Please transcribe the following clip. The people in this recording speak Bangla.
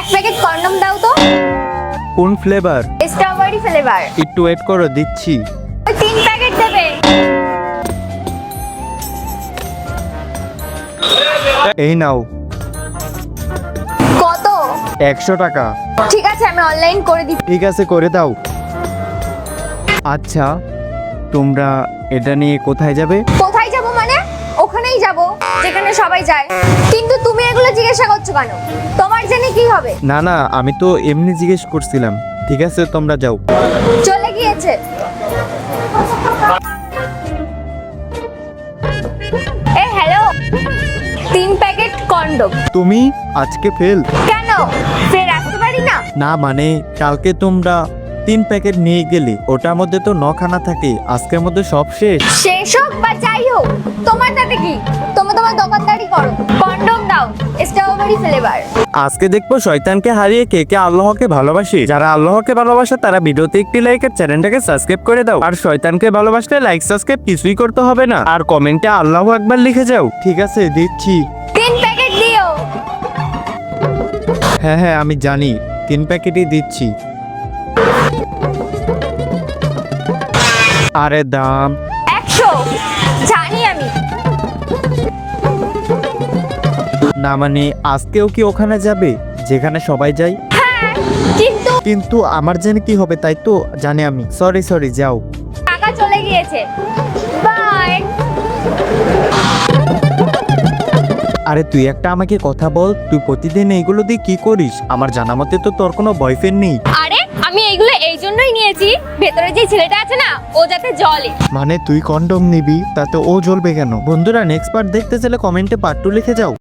এক প্যাকেট কন্ডম দাও তো। কোন ফ্লেভার? Strawberry flavour. একটু ওয়েট করো, দিচ্ছি। ওই 3 প্যাকেট দেবে। এই নাও। কত? 100 টাকা। ঠিক আছে, আমি অনলাইন করে দিচ্ছি। ঠিক আছে, করে দাও। আচ্ছা, তোমরা এটা নিয়ে কোথায় যাবে? কোথায় যাব মানে? ওখানেই যাব যেখানে সবাই যায়। কিন্তু তুমি এগুলো জিজ্ঞাসা করছো কেন? তোমার জেনে কি হবে? না না, আমি তো এমনি জিজ্ঞেস করছিলাম। ঠিক আছে, তোমরা যাও। চলে গিয়েছে। এ হ্যালো, 3 প্যাকেট কন্ডম। তুমি আজকে ফেল? কেন? ফের আসতে পারি না? না মানে, কালকে তোমরা 3 প্যাকেট নিয়ে গেলে, ওটার মধ্যে তো 9 খানা থাকে। আজকের মধ্যে সব শেষ। শেষ হোক বা যাই হোক, তোমার তাতে কি? তুমি তোমার দোকানদারি করো। কন্ডম দাও, স্ট্রবেরি ফ্লেভার। আজকে দেখবো শয়তানকে হারিয়ে কে কে আল্লাহকে ভালোবাসে। যারা আল্লাহকে ভালোবাসে তারা ভিডিওতে একটি লাইক আর চ্যানেলটাকে সাবস্ক্রাইব করে দাও। আর শয়তানকে ভালোবাসলে লাইক সাবস্ক্রাইব কিছুই করতে হবে না। আর কমেন্টে আল্লাহু আকবার লিখে যাও। ঠিক আছে, দিচ্ছি। 3 প্যাকেট দিও। হ্যাঁ হ্যাঁ, আমি জানি, 3 প্যাকেটই দিচ্ছি। আরে দাম 100। জানি আমি। না মানে, আজকেও কি ওখানে যাবে যেখানে সবাই যায়? হ্যাঁ, কিন্তু কিন্তু আমার জেনে কি হবে তাই তো জানি আমি। সরি সরি, যাও। টাকা চলে গিয়েছে। বাই। আরে তুই একটা আমাকে কথা বল, তুই প্রতিদিন এইগুলো দিয়ে কি করিস? আমার জানা মতে তো তোর কোনো বয়ফ্রেন্ড নেই। আরে আমি এগুলো এই জন্যই নিয়েছি, ভেতরে যে ছেলেটা আছে না, ও যাতে জ্বলে। মানে তুই কন্ডম নিবি, তাতে ও জ্বলবে কেন? বন্ধুরা, নেক্সট পার্ট দেখতে চাইলে কমেন্টে পার্ট 2 লিখে যাও।